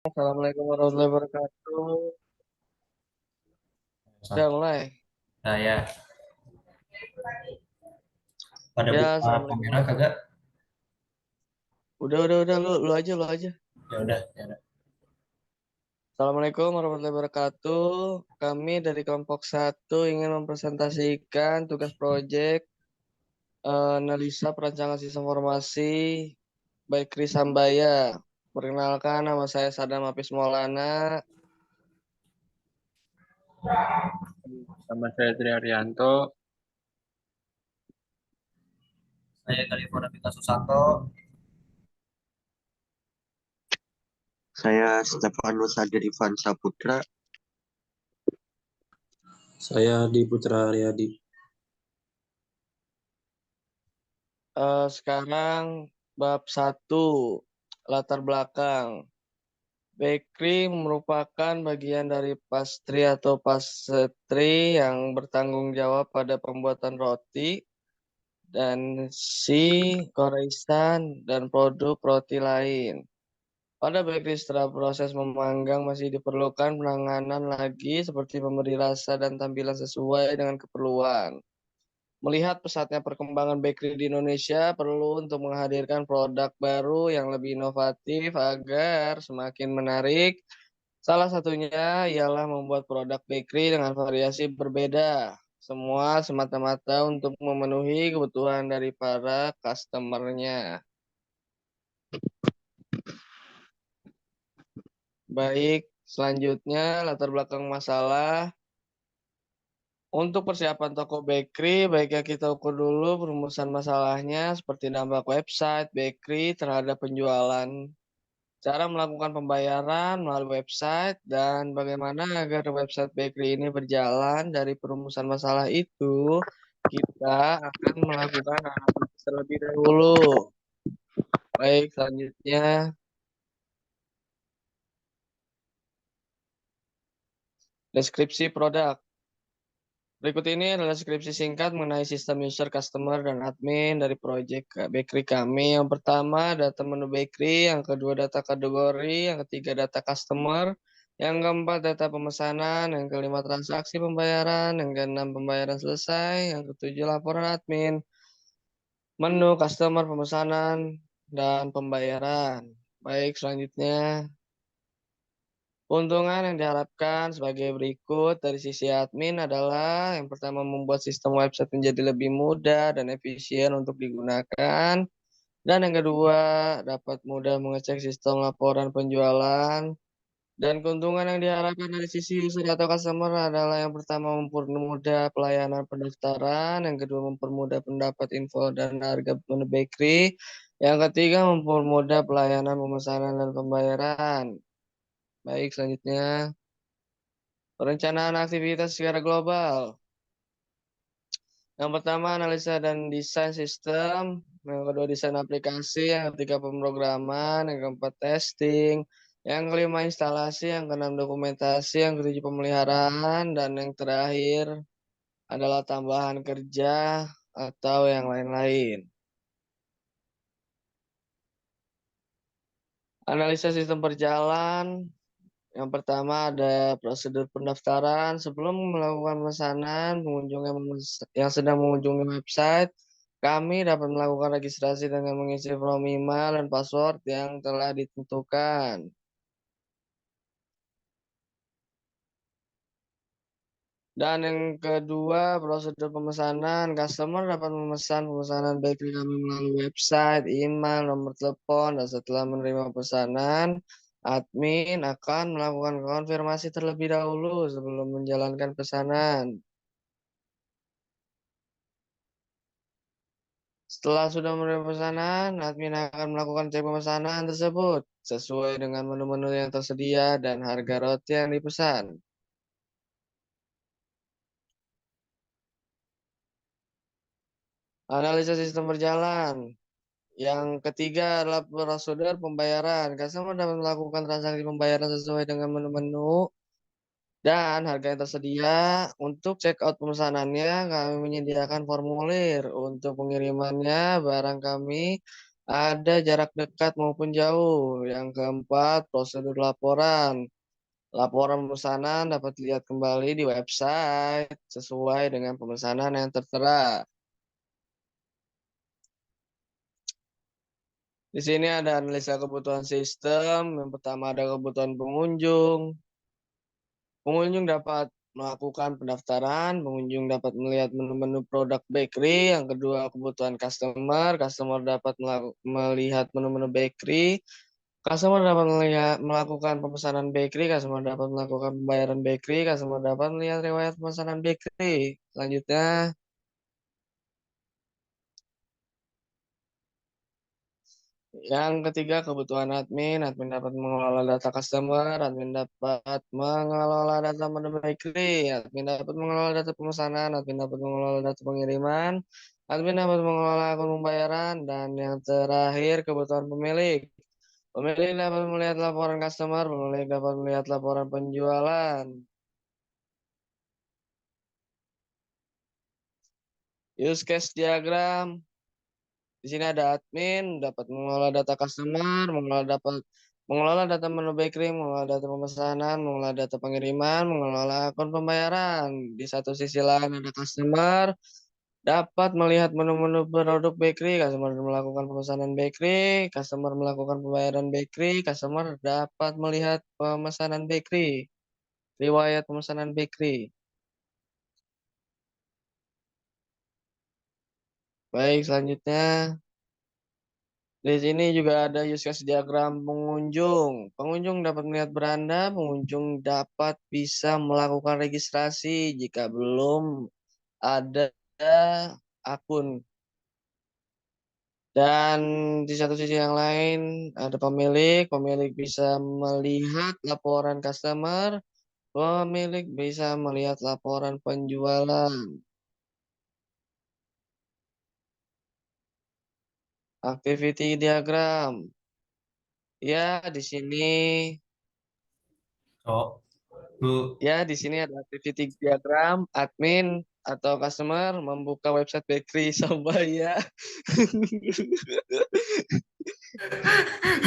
Assalamualaikum warahmatullahi wabarakatuh. Udah mulai. Saya pada Ya, buka assalamualaikum kamera kagak? warahmatullahi. Udah, lu aja, lu aja. Ya udah, ya udah. Assalamualaikum warahmatullahi wabarakatuh. Kami dari kelompok satu ingin mempresentasikan tugas proyek analisa perancangan sistem informasi by Kris Hambaya. Perkenalkan, nama saya Sadam Hafiz Maulana. Nama saya Tri Arianto. Saya Galifora Pika Susanto. Saya Stefanus Hadir Ivan Saputra. Saya di Putra Aryadi. Sekarang bab 1, latar belakang. Bakery merupakan bagian dari pastry atau pastry yang bertanggung jawab pada pembuatan roti dan koresan dan produk roti lain. Pada bakery setelah proses memanggang masih diperlukan penanganan lagi seperti memberi rasa dan tampilan sesuai dengan keperluan. Melihat pesatnya perkembangan bakery di Indonesia, perlu untuk menghadirkan produk baru yang lebih inovatif agar semakin menarik. Salah satunya ialah membuat produk bakery dengan variasi berbeda. Semua semata-mata untuk memenuhi kebutuhan dari para customer-nya. Baik, selanjutnya latar belakang masalah. Untuk persiapan toko bakery, baiknya kita ukur dulu perumusan masalahnya seperti dampak website bakery terhadap penjualan, cara melakukan pembayaran melalui website, dan bagaimana agar website bakery ini berjalan. Dari perumusan masalah itu, kita akan melakukan analisis terlebih dahulu. Baik, selanjutnya deskripsi produk. Berikut ini adalah deskripsi singkat mengenai sistem user, customer, dan admin dari proyek bakery kami. Yang pertama, data menu bakery. Yang kedua, data kategori. Yang ketiga, data customer. Yang keempat, data pemesanan. Yang kelima, transaksi pembayaran. Yang keenam, pembayaran selesai. Yang ketujuh, laporan admin. Menu customer, pemesanan, dan pembayaran. Baik, selanjutnya. Keuntungan yang diharapkan sebagai berikut dari sisi admin adalah yang pertama, membuat sistem website menjadi lebih mudah dan efisien untuk digunakan. Dan yang kedua, dapat mudah mengecek sistem laporan penjualan. Dan keuntungan yang diharapkan dari sisi user atau customer adalah yang pertama, mempermudah pelayanan pendaftaran. Yang kedua, mempermudah pendapat info dan harga menu bakery. Yang ketiga, mempermudah pelayanan pemesanan dan pembayaran. Baik, selanjutnya. Perencanaan aktivitas secara global. Yang pertama, analisa dan desain sistem. Yang kedua, desain aplikasi. Yang ketiga, pemrograman. Yang keempat, testing. Yang kelima, instalasi. Yang keenam, dokumentasi. Yang ketujuh, pemeliharaan. Dan yang terakhir adalah tambahan kerja atau yang lain-lain. Analisa sistem berjalan. Yang pertama, ada prosedur pendaftaran. Sebelum melakukan pemesanan, pengunjung yang sedang mengunjungi website, kami dapat melakukan registrasi dengan mengisi form email dan password yang telah ditentukan. Dan yang kedua, prosedur pemesanan. Customer dapat memesan pemesanan bakery kami melalui website, email, nomor telepon, dan setelah menerima pesanan, admin akan melakukan konfirmasi terlebih dahulu sebelum menjalankan pesanan. Setelah sudah menerima pesanan, admin akan melakukan cek pemesanan tersebut sesuai dengan menu-menu yang tersedia dan harga roti yang dipesan. Analisa sistem berjalan. Yang ketiga adalah prosedur pembayaran. Customer dapat melakukan transaksi pembayaran sesuai dengan menu-menu dan harga yang tersedia. Untuk check out pemesanannya, kami menyediakan formulir. Untuk pengirimannya, barang kami Ada jarak dekat maupun jauh. Yang keempat, prosedur laporan. Laporan pemesanan dapat dilihat kembali di website sesuai dengan pemesanan yang tertera. Di sini ada analisa kebutuhan sistem. Yang pertama ada kebutuhan pengunjung. Pengunjung dapat melakukan pendaftaran, pengunjung dapat melihat menu-menu produk bakery. Yang kedua, kebutuhan customer. Customer dapat melihat menu-menu bakery. Customer dapat melakukan pemesanan bakery. Customer dapat melakukan pembayaran bakery. Customer dapat melihat riwayat pemesanan bakery. Selanjutnya, yang ketiga, kebutuhan admin. Admin dapat mengelola data customer. Admin dapat mengelola data menu bakery. Admin dapat mengelola data pemesanan. Admin dapat mengelola data pengiriman. Admin dapat mengelola akun pembayaran. Dan yang terakhir, kebutuhan pemilik. Pemilik dapat melihat laporan customer. Pemilik dapat melihat laporan penjualan. Use case diagram. Di sini ada admin, dapat mengelola data customer, mengelola data menu bakery, mengelola data pemesanan, mengelola data pengiriman, mengelola akun pembayaran. Di satu sisi lain ada customer, dapat melihat menu-menu produk bakery, customer melakukan pemesanan bakery, customer melakukan pembayaran bakery, customer dapat melihat pemesanan bakery, riwayat pemesanan bakery. Baik, selanjutnya. Di sini juga ada use case diagram pengunjung. Pengunjung dapat melihat beranda, pengunjung dapat bisa melakukan registrasi jika belum ada akun. Dan di satu sisi yang lain ada pemilik, pemilik bisa melihat laporan customer, pemilik bisa melihat laporan penjualan. Activity diagram. Ya, di sini Oh, Bu. Ya, di sini ada activity diagram, admin atau customer membuka website bakery Sabaya.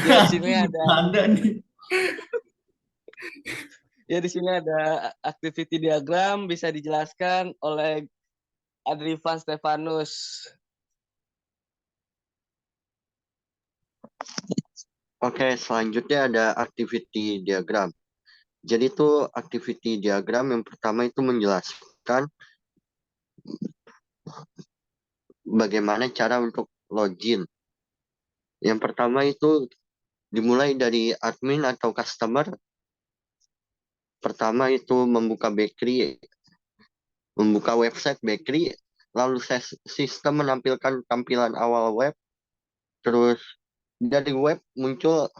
Ya, di sini ada Ada nih. activity diagram bisa dijelaskan oleh Adrivan Stefanus. Oke, selanjutnya ada activity diagram. Jadi itu activity diagram yang pertama itu menjelaskan bagaimana cara untuk login. Yang pertama itu dimulai dari admin atau customer. Pertama itu membuka bakery, membuka website bakery, lalu sistem menampilkan tampilan awal web, terus dari web muncul,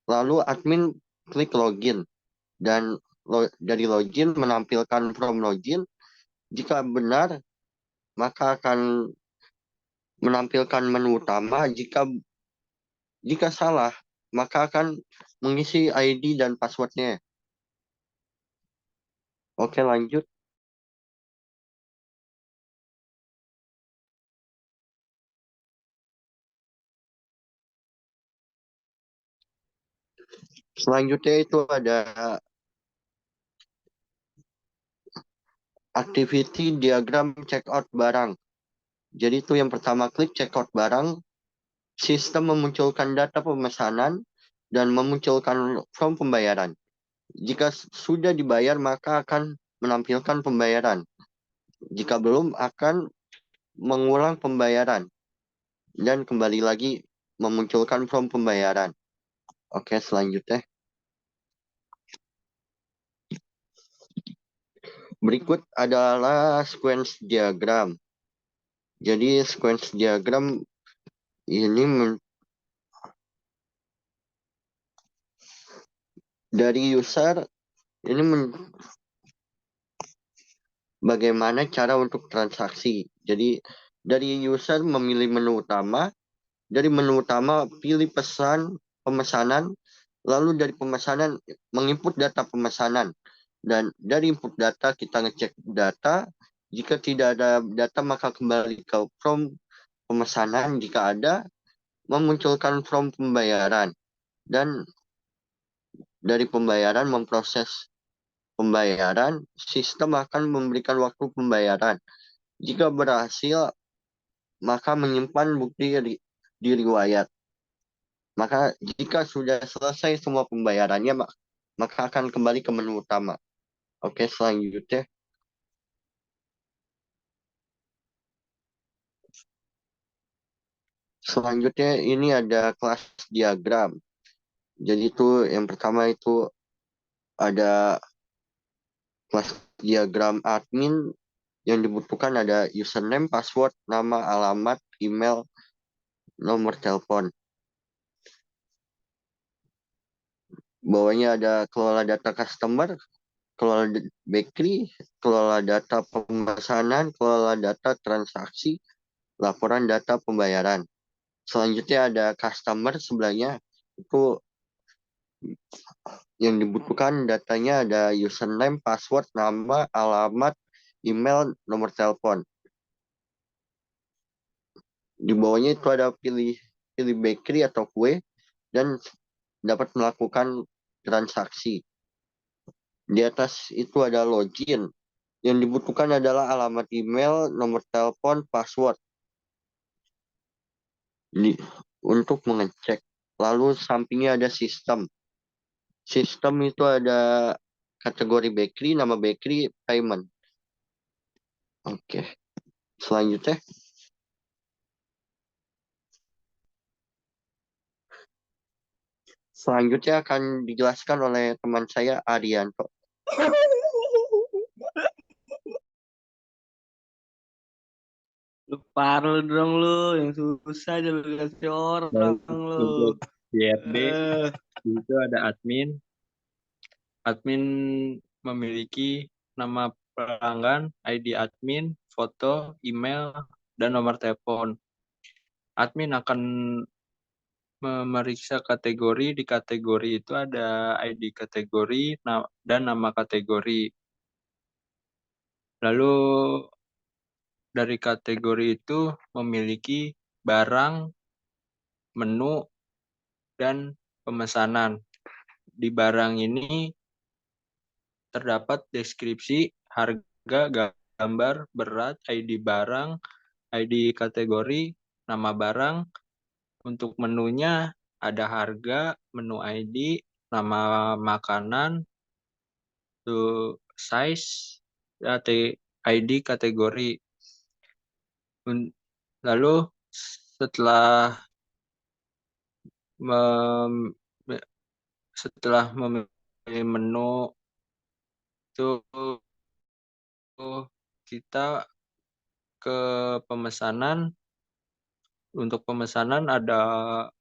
lalu admin klik login, dan dari login menampilkan from login. Jika benar, maka akan menampilkan menu utama. Jika salah, maka akan mengisi ID dan passwordnya. Oke, lanjut. Selanjutnya itu ada activity diagram checkout barang. Jadi itu yang pertama klik checkout barang, sistem memunculkan data pemesanan dan memunculkan form pembayaran. Jika sudah dibayar, maka akan menampilkan pembayaran. Jika belum, akan mengulang pembayaran dan kembali lagi memunculkan form pembayaran. Oke, selanjutnya. Berikut adalah sequence diagram. Jadi sequence diagram ini dari user ini bagaimana cara untuk transaksi. Jadi dari user memilih menu utama, dari menu utama pilih pemesanan, lalu dari pemesanan menginput data pemesanan. Dan dari input data kita ngecek data, jika tidak ada data maka kembali ke form pemesanan jika ada, memunculkan form pembayaran, dan dari pembayaran memproses pembayaran, sistem akan memberikan waktu pembayaran. Jika berhasil, maka menyimpan bukti di riwayat. Maka jika sudah selesai semua pembayarannya, maka akan kembali ke menu utama. Oke, selanjutnya. Selanjutnya ini ada kelas diagram. Jadi itu yang pertama itu ada kelas diagram admin. Yang dibutuhkan ada username, password, nama, alamat, email, nomor telepon. Bawahnya ada kelola data customer, kelola bakery, kelola data pemesanan, kelola data transaksi, laporan data pembayaran. Selanjutnya ada customer sebelahnya, itu yang dibutuhkan datanya ada username, password, nama, alamat, email, nomor telepon. Di bawahnya itu ada pilih bakery atau kue dan dapat melakukan transaksi. Di atas itu ada login. Yang dibutuhkan adalah alamat email, nomor telepon, password untuk mengecek. Lalu sampingnya ada sistem. Sistem itu ada kategori bakery, nama bakery, payment. Oke. Selanjutnya. Selanjutnya akan dijelaskan oleh teman saya Arianto. Lu parah dong lu, yang susah aja lu kasih orang lu. Untuk DRD Eh, itu ada admin. Admin memiliki nama pelanggan, ID admin, foto, email, dan nomor telepon. Admin akan memeriksa kategori. Di kategori itu ada ID kategori dan nama kategori. Lalu dari kategori itu memiliki barang, menu, dan pemesanan. Di barang ini terdapat deskripsi, harga, gambar, berat, ID barang, ID kategori, nama barang. Untuk menunya ada harga, menu ID, nama makanan, size, ID kategori. Lalu setelah memilih menu itu kita ke pemesanan. Untuk pemesanan ada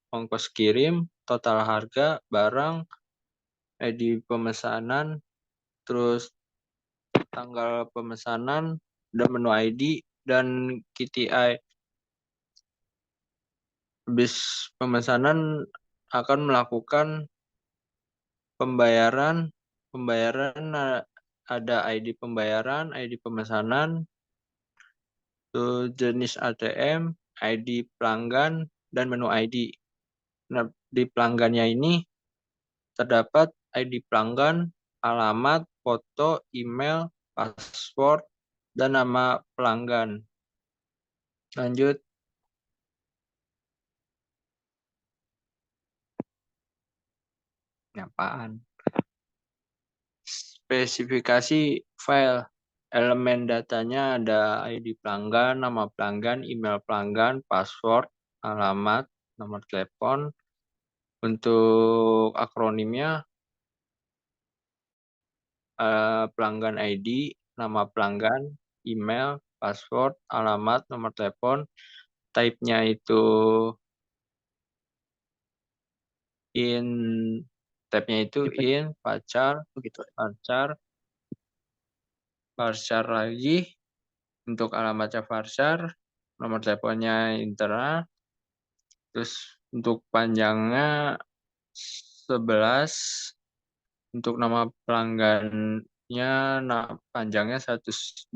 ongkos kirim, total harga, barang, ID pemesanan, terus tanggal pemesanan, dan menu ID, dan KTI. Habis pemesanan akan melakukan pembayaran. Pembayaran ada ID pembayaran, ID pemesanan, jenis ATM, ID pelanggan, dan menu ID. Nah, di pelanggannya ini terdapat ID pelanggan, alamat, foto, email, password, dan nama pelanggan. Lanjut. Apaan? Spesifikasi file. Elemen datanya ada ID pelanggan, nama pelanggan, email pelanggan, password, alamat, nomor telepon. Untuk akronimnya pelanggan ID, nama pelanggan, email, password, alamat, nomor telepon. Type-nya itu varchar, varchar lagi. Untuk alamatnya varchar, nomor teleponnya internal. Terus untuk panjangnya 11. Untuk nama pelanggannya panjangnya 125.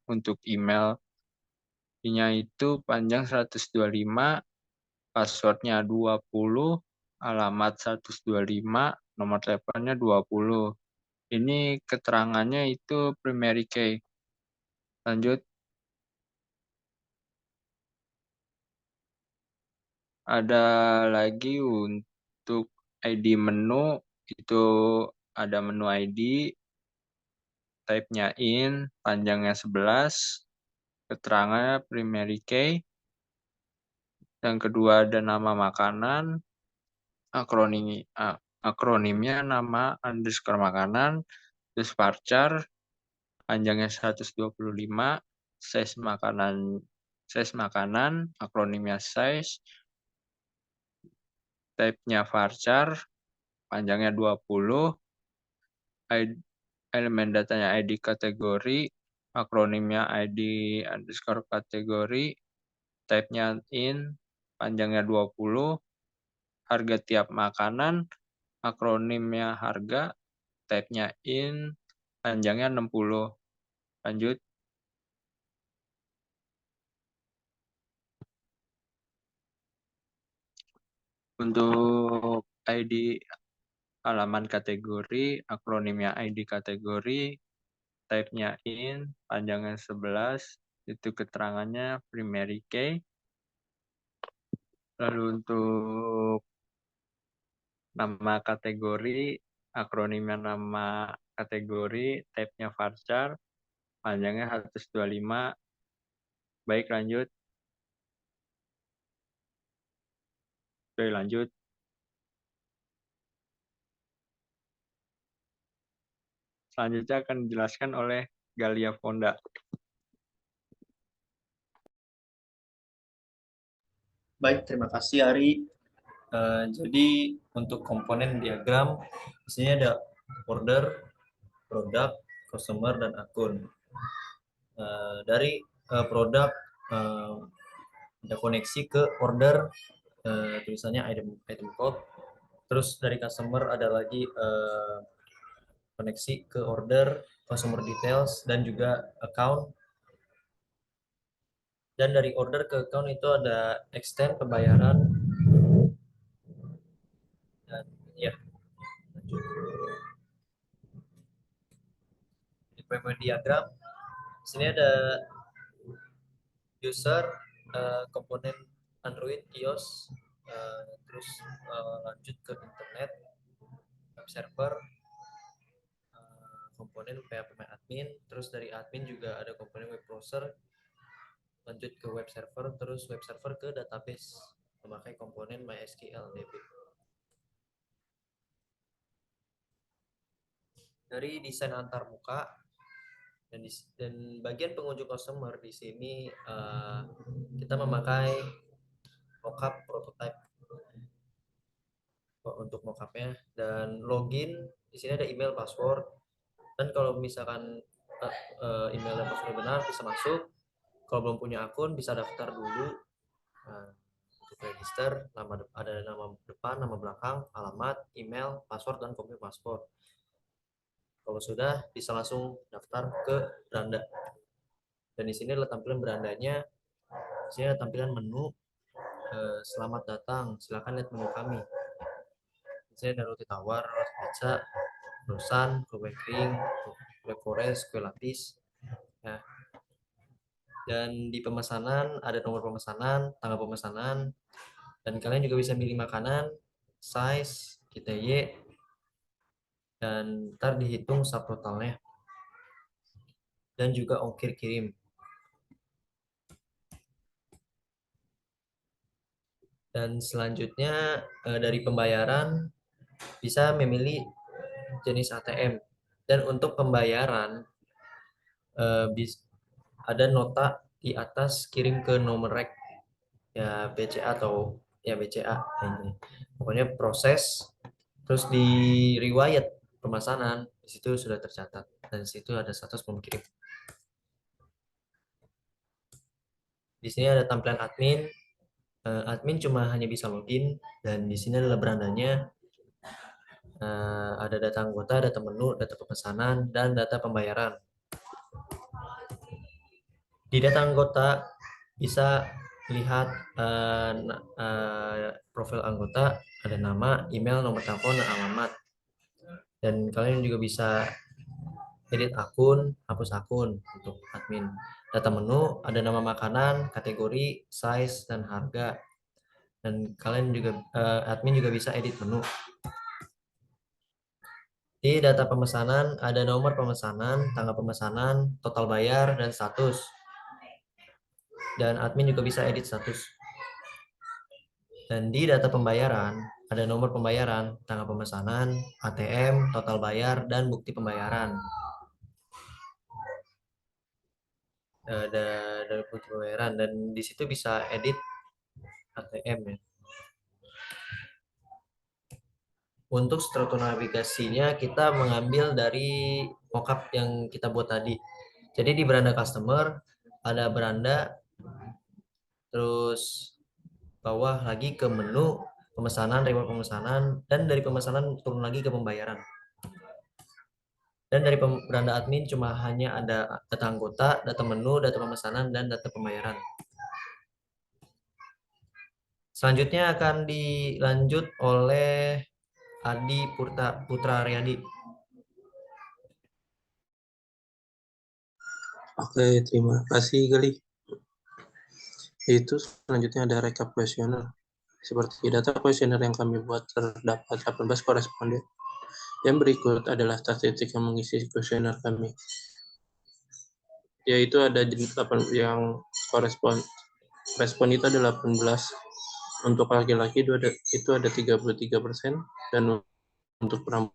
Untuk email ID-nya itu panjang 125, passwordnya 20, alamat 125, nomor teleponnya 20. Ini keterangannya itu primary key. Lanjut. Ada lagi untuk ID menu, itu ada menu ID, type-nya in, panjangnya 11, keterangannya primary key. Yang kedua ada nama makanan, akronimnya nama underscore makanan, terus varchar, panjangnya 125, size makanan, akronimnya size, type-nya varchar, panjangnya 20, elemen datanya ID kategori, akronimnya ID underscore kategori, type-nya in, panjangnya 20, harga tiap makanan, akronimnya harga, type-nya in, panjangnya 60. Lanjut. Untuk ID halaman kategori, akronimnya ID kategori, type-nya in, panjangnya 11, itu keterangannya primary key. Lalu untuk nama kategori, akronimnya nama kategori, type-nya varchar, panjangnya 125. Baik, lanjut. Oke, lanjut. Selanjutnya akan dijelaskan oleh Galia Fonda. Baik, terima kasih Ari. Jadi untuk komponen diagram, di sini ada order, produk, customer, dan akun. Dari produk ada koneksi ke order, tulisannya item code. Terus dari customer ada lagi koneksi ke order, customer details, dan juga account. Dan dari order ke account itu ada extend pembayaran. Dan ya, lanjut. Di payment diagram, di sini ada user, komponen Android, iOS, terus lanjut ke internet, web server, komponen PHP admin, terus dari admin juga ada komponen web browser, lanjut ke web server, terus web server ke database memakai komponen MySQL DB. Dari desain antarmuka dan bagian pengunjung customer di sini kita memakai mockup prototype untuk mockupnya, dan login di sini ada email, password, dan kalau misalkan email dan password benar bisa masuk. Kalau belum punya akun bisa daftar dulu. Untuk register, ada nama depan, nama belakang, alamat, email, password, dan kopi paspor. Kalau sudah bisa langsung daftar ke beranda. Dan di sini adalah tampilan berandanya. Di sini ada tampilan menu. Selamat datang, silakan lihat menu kami. Di sini ada roti tawar, roti pizza, croissant, kue kering, kue kores, kue lapis. Ya. Dan di pemesanan ada nomor pemesanan, tanggal pemesanan, dan kalian juga bisa milih makanan, size, KTY, dan ntar dihitung subtotalnya, dan juga ongkir kirim. Dan selanjutnya dari pembayaran bisa memilih jenis ATM, dan untuk pembayaran ada nota di atas kirim ke nomor rek, ya BCA atau ya BCA ini. Pokoknya proses, terus di riwayat pemesanan di situ sudah tercatat, dan di situ ada status pemkirim. Di sini ada tampilan admin. Admin cuma hanya bisa login, dan di sini adalah berandanya. Ada data anggota, data menu, data pemesanan, dan data pembayaran. Di data anggota bisa lihat profil anggota, ada nama, email, nomor telepon, dan alamat. Dan kalian juga bisa edit akun, hapus akun untuk admin. Data menu, ada nama makanan, kategori, size, dan harga. Dan kalian juga, admin juga bisa edit menu. Di data pemesanan, ada nomor pemesanan, tanggal pemesanan, total bayar, dan status. Dan admin juga bisa edit status. Dan di data pembayaran, ada nomor pembayaran, tanggal pemesanan, ATM, total bayar, dan bukti pembayaran. Ada bukti pembayaran, dan di situ bisa edit ATM ya. Untuk struktur navigasinya kita mengambil dari mockup yang kita buat tadi. Jadi di beranda customer ada beranda, terus bawah lagi ke menu pemesanan, reward pemesanan, dan dari pemesanan turun lagi ke pembayaran. Dan dari beranda admin cuma hanya ada data anggota, data menu, data pemesanan, dan data pembayaran. Selanjutnya akan dilanjut oleh Adi Putra Aryadi. Oke, terima kasih Gali. Itu selanjutnya ada rekap kuesioner. Seperti data kuesioner yang kami buat terdapat 18 koresponden. Yang berikut adalah statistik yang mengisi kuesioner kami. Yaitu ada 8 yang respon itu ada 18. Untuk laki-laki itu ada 33%, dan untuk perempuan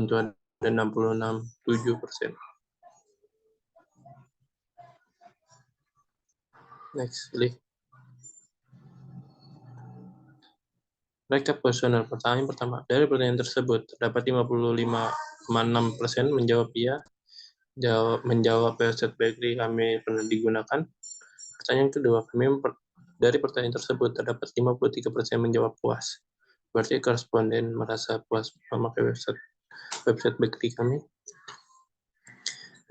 itu ada 66,7%. Next, pilih. Rekap kuesioner pertama. Dari pertanyaan tersebut, terdapat 55,6% menjawab iya, menjawab website bakery kami pernah digunakan. Pertanyaan kedua, dari pertanyaan tersebut terdapat 53% menjawab puas. Berarti koresponden merasa puas memakai website bakery kami.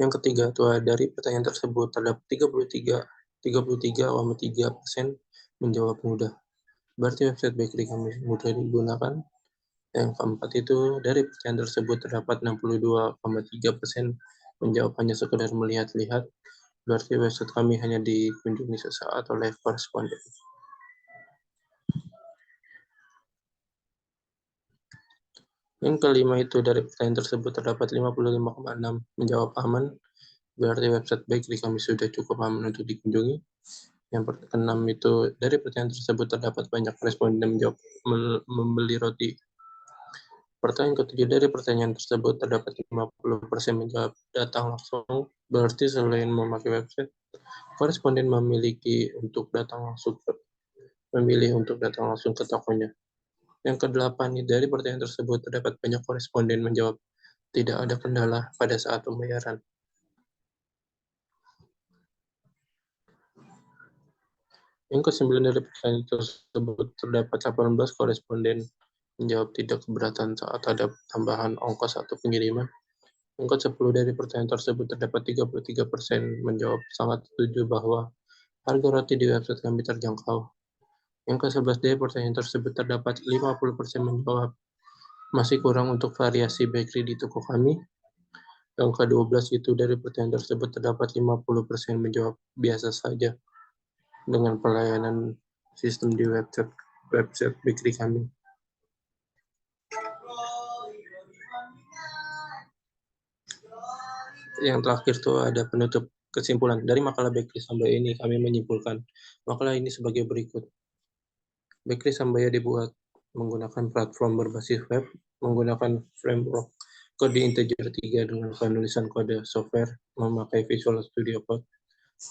Yang ketiga, dari pertanyaan tersebut terdapat 33,3% menjawab mudah. Berarti website bakery kami mudah digunakan. Yang keempat itu, dari pertanyaan tersebut terdapat 62,3% menjawab hanya sekedar melihat-lihat. Berarti website kami hanya dikunjungi sesaat oleh koresponden. Yang kelima itu, dari pertanyaan tersebut terdapat 55,6 menjawab aman. Berarti website bakery kami sudah cukup aman untuk dikunjungi. Yang keenam itu, dari pertanyaan tersebut terdapat banyak responden yang menjawab membeli roti. Pertanyaan ketujuh, dari pertanyaan tersebut terdapat 50% menjawab datang langsung. Berarti selain memakai website, koresponden memilih untuk datang langsung ke tokonya. Yang kedelapan, dari pertanyaan tersebut terdapat banyak koresponden menjawab tidak ada kendala pada saat pembayaran. Yang kesembilan, dari pertanyaan tersebut terdapat 18 koresponden menjawab tidak keberatan saat ada tambahan ongkos atau pengiriman. Yang ke-10, dari pertanyaan tersebut terdapat 33% menjawab sangat setuju bahwa harga roti di website kami terjangkau. Yang ke-11, dari pertanyaan tersebut terdapat 50% menjawab masih kurang untuk variasi bakery di toko kami. Yang ke-12 itu, dari pertanyaan tersebut terdapat 50% menjawab biasa saja dengan pelayanan sistem di website bakery kami. Yang terakhir tuh ada penutup kesimpulan. Dari makalah Bakery Sambaya ini kami menyimpulkan makalah ini sebagai berikut. Bakery Sambaya dibuat menggunakan platform berbasis web, menggunakan framework kode integer 3 dengan penulisan kode software memakai Visual Studio Code.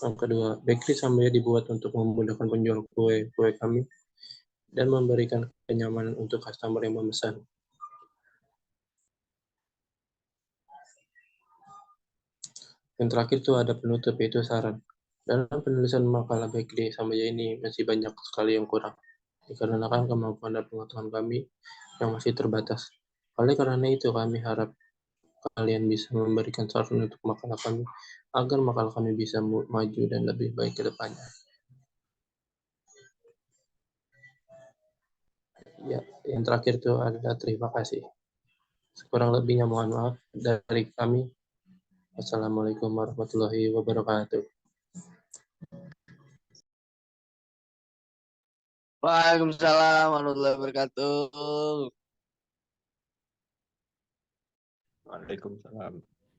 Yang kedua, Bakery Sambaya dibuat untuk memudahkan penjual kue kami dan memberikan kenyamanan untuk customer yang memesan. Yang terakhir itu ada penutup, yaitu saran. Dalam penulisan makalah Bakery Sambaya ini masih banyak sekali yang kurang, dikarenakan kemampuan dan pengetahuan kami yang masih terbatas. Oleh karena itu, kami harap kalian bisa memberikan saran untuk makalah kami agar makalah kami bisa maju dan lebih baik ke depannya. Ya, yang terakhir itu adalah terima kasih. Sekurang lebihnya mohon maaf dari kami. Wassalamualaikum warahmatullahi wabarakatuh. Waalaikumsalam warahmatullahi wabarakatuh. Waalaikumsalam.